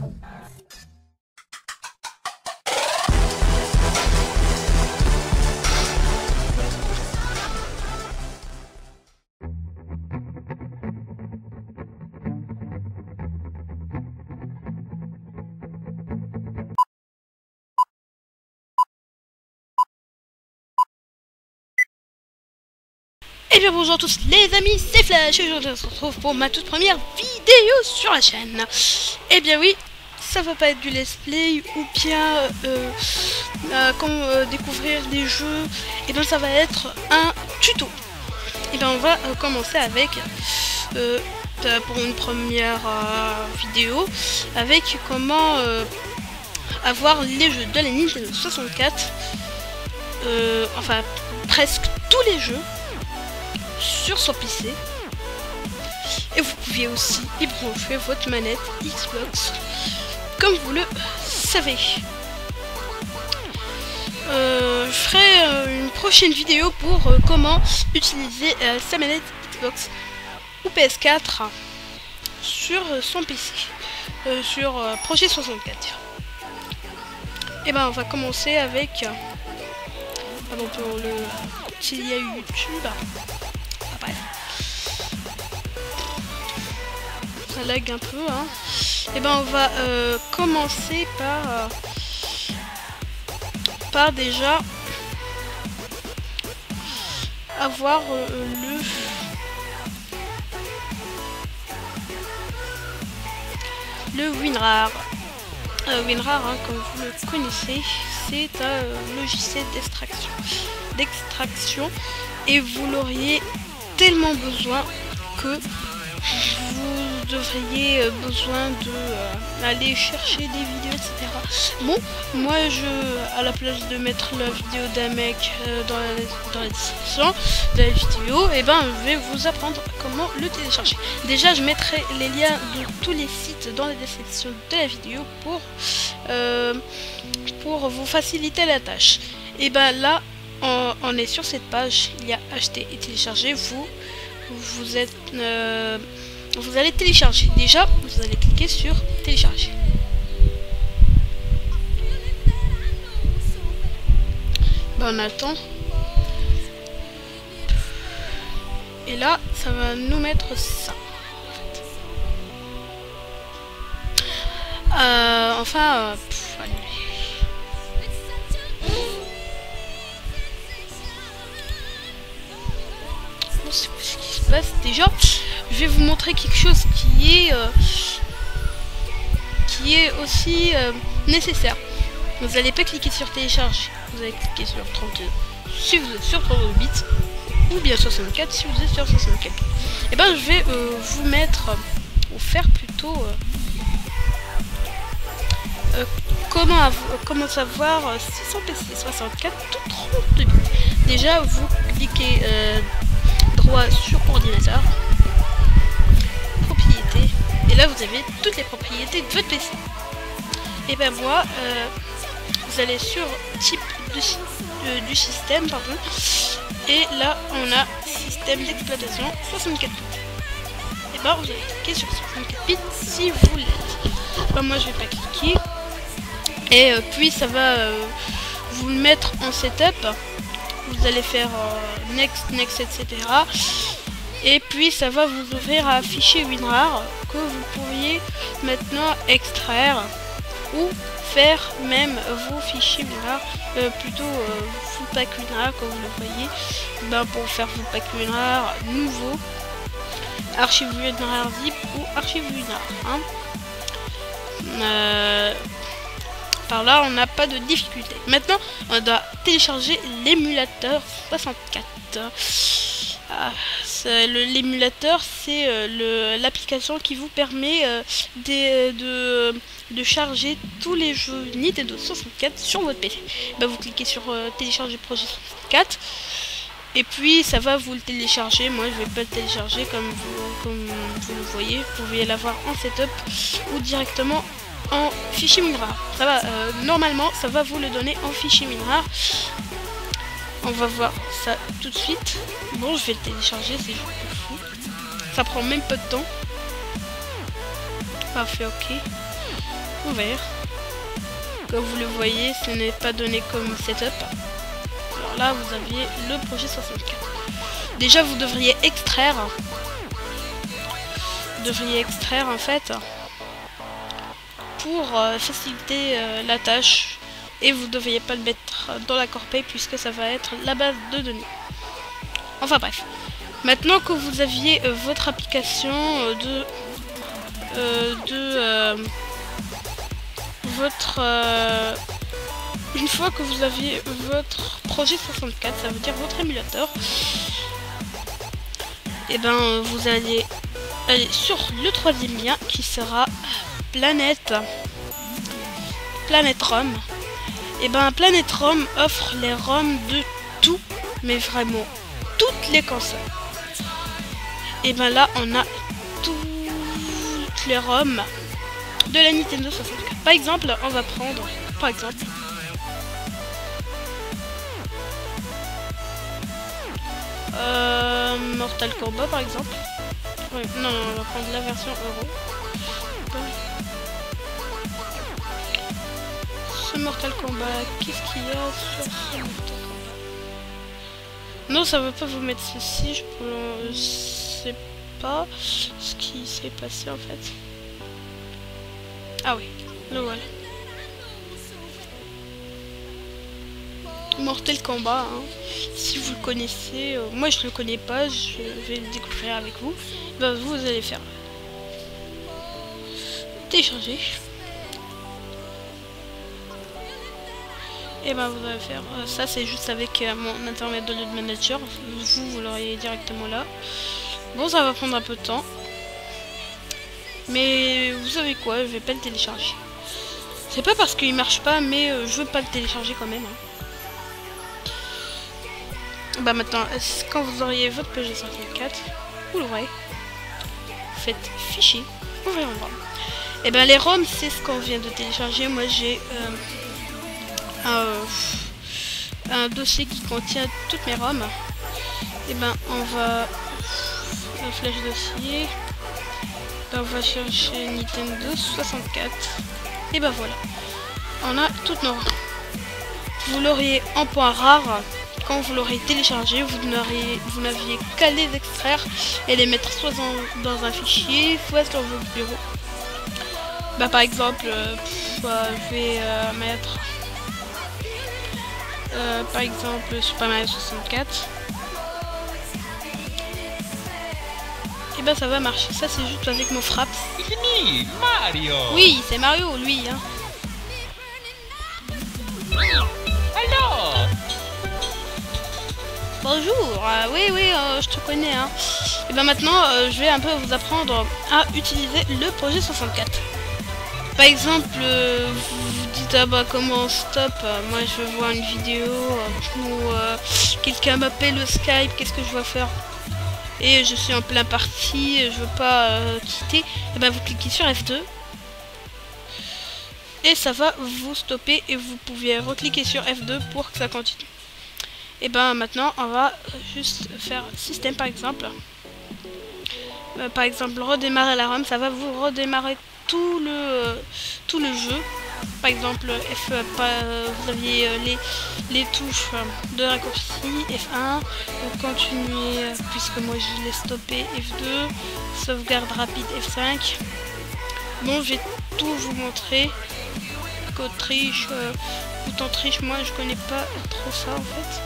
Et bien bonjour à tous les amis, c'est Flash et aujourd'hui on se retrouve pour ma toute première vidéo sur la chaîne. Et bien oui, ça va pas être du let's play ou bien découvrir des jeux. Et bien ça va être un tuto. Et bien on va commencer avec pour une première vidéo avec comment avoir les jeux de la Nintendo 64. Enfin presque tous les jeux sur son PC, et vous pouviez aussi y brancher votre manette Xbox comme vous le savez. Je ferai une prochaine vidéo pour comment utiliser sa manette Xbox ou PS4 sur son PC, sur Projet 64. Et ben on va commencer avec pardon pour le s'il y a eu YouTube. Ça lag un peu, hein. Et ben on va commencer par déjà avoir le WinRAR. WinRAR, hein, comme vous le connaissez, c'est un logiciel d'extraction et vous l'auriez tellement besoin que vous devriez besoin de aller chercher des vidéos, etc. Bon, moi à la place de mettre la vidéo d'un mec dans la description de la vidéo, et ben je vais vous apprendre comment le télécharger. Déjà je mettrai les liens de tous les sites dans la description de la vidéo pour vous faciliter la tâche. Et ben là on est sur cette page, il y a acheter et télécharger. Vous allez télécharger. Déjà, vous allez cliquer sur télécharger. Ben, on attend. Et là, ça va nous mettre ça. C'est ce qui se passe. Déjà je vais vous montrer quelque chose qui est aussi nécessaire. Vous n'allez pas cliquer sur télécharger, vous allez cliquer sur 32 si vous êtes sur 32 bits ou bien 64 si vous êtes sur 64. Et ben je vais vous faire plutôt comment savoir si son PC 64 ou 32 bits. Déjà vous cliquez droit sur ordinateur, propriétés, et là vous avez toutes les propriétés de votre PC. Et ben moi vous allez sur type du système, pardon, et là on a système d'exploitation 64 bits. Et ben vous allez cliquer sur 64 bits si vous voulez. Ben, moi je vais pas cliquer, et puis ça va vous le mettre en setup. Vous allez faire next, etc. Et puis ça va vous ouvrir un fichier WinRAR que vous pourriez maintenant extraire ou faire même vos fichiers WinRAR, plutôt full pack WinRAR comme vous le voyez. Ben, pour faire full pack WinRAR nouveau, archive WinRAR zip ou archive WinRAR. Hein. Par là on n'a pas de difficulté. Maintenant on doit télécharger l'émulateur 64. L'émulateur c'est l'application qui vous permet de charger tous les jeux Nintendo 64 sur votre PC. Ben, vous cliquez sur télécharger projet 64 et puis ça va vous le télécharger. Moi je vais pas le télécharger comme vous le voyez. Vous pouvez l'avoir en setup ou directement en fichier WinRAR. Ça va, normalement ça va vous le donner en fichier WinRAR. On va voir ça tout de suite. Bon, je vais le télécharger, c'est juste fou. Ça prend même pas de temps. Parfait, ok. ouvert. Comme vous le voyez, ce n'est pas donné comme setup. Alors là, vous aviez le projet 64. Déjà, vous devriez extraire. En fait pour faciliter la tâche. Et vous ne devriez pas le mettre dans la corbeille puisque ça va être la base de données. Enfin bref. Maintenant que vous aviez votre application une fois que vous aviez votre projet 64, ça veut dire votre émulateur, et ben vous allez aller sur le troisième lien qui sera Planète ROM. Et ben Planète ROM offre les ROM de tout, mais vraiment toutes les consoles. Et ben là on a toutes les ROM de la Nintendo 64. Par exemple, on va prendre Mortal Kombat par exemple. Ouais, non, on va prendre la version Euro. Ce Mortal Kombat, qu'est-ce qu'il y a sur ce Mortal Kombat? Non, ça veut pas vous mettre ceci, je sais pas ce qui s'est passé en fait. Ah oui, le voilà. Mortal Kombat, hein. Si vous le connaissez, moi je le connais pas, je vais le découvrir avec vous. Ben, vous allez faire télécharger. Et ben vous allez faire ça, c'est juste avec mon internet de load manager. Vous l'auriez directement là. Bon, ça va prendre un peu de temps, mais vous savez quoi, je vais pas le télécharger. C'est pas parce qu'il marche pas, mais je veux pas le télécharger quand même, hein. Bah maintenant, quand vous auriez votre PG64, vous l'ouvrez, faites fichier, ouvrez en ROM. Et ben les ROM, c'est ce qu'on vient de télécharger. Moi j'ai un dossier qui contient toutes mes ROM. Et ben on va un flash dossier, ben, on va chercher Nintendo 64. Et ben voilà, on a toutes nos ROM. Vous l'auriez en point rare. Quand vous l'aurez téléchargé, vous n'aviez qu'à les extraire et les mettre soit dans un fichier, soit sur votre bureau. Bah, par exemple, je vais mettre par exemple Super Mario 64. Et bah ça va marcher. Ça c'est juste avec mon frappe. Mario. Oui, c'est Mario lui, hein. Alors. Bonjour, oui, je te connais, hein. Et ben maintenant, je vais un peu vous apprendre à utiliser le projet 64. Par exemple, vous vous dites, ah bah comment stop, moi je veux voir une vidéo, ou quelqu'un m'appelle le Skype, qu'est-ce que je dois faire? Et je suis en plein parti, je veux pas quitter, et ben vous cliquez sur F2. Et ça va vous stopper et vous pouvez recliquer sur F2 pour que ça continue. Et ben maintenant on va juste faire système par exemple. Par exemple redémarrer la ROM, ça va vous redémarrer tout le jeu. Par exemple vous aviez les touches de raccourci F1, continuer puisque moi je l'ai stoppé F2, sauvegarde rapide F5. Bon, je vais tout vous montrer. Code triche, bouton triche, moi je connais pas trop ça en fait.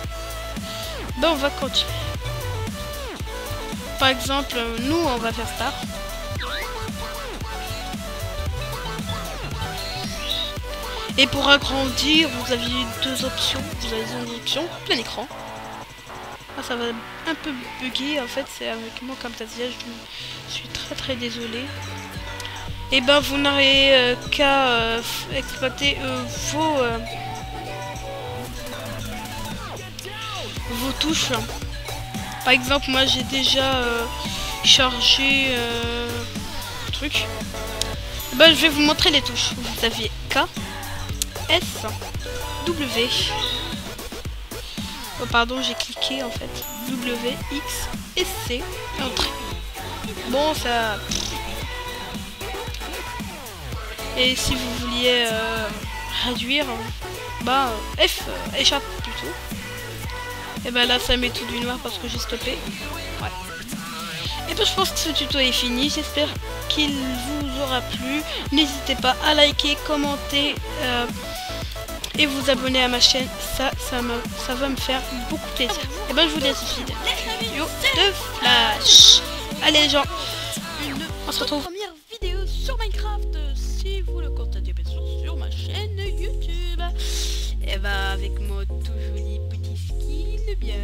Ben on va continuer. Par exemple, nous on va faire Star. Et pour agrandir, vous aviez deux options. Vous avez une option plein écran. Ah, ça va un peu bugger en fait, c'est avec moi comme Camtasia, je suis très désolé. Et ben vous n'aurez qu'à exploiter vos touches. Par exemple, moi j'ai déjà chargé le truc. Ben, je vais vous montrer les touches. Vous aviez K, S, W. Oh pardon, j'ai cliqué en fait. W, X et C. Entrée. Bon, ça... Et si vous vouliez réduire, bah F échappe plutôt. Et ben là ça met tout du noir parce que j'ai stoppé. Ouais. Et ben je pense que ce tuto est fini. J'espère qu'il vous aura plu. N'hésitez pas à liker, commenter et vous abonner à ma chaîne. Ça va me faire beaucoup plaisir. Et ben je vous laisse ici la vidéo de Flash. Allez les gens, on se retrouve première vidéo sur Minecraft si vous le constatez bien sûr sur ma chaîne YouTube. Et bah avec mon tout joli petit skin bien.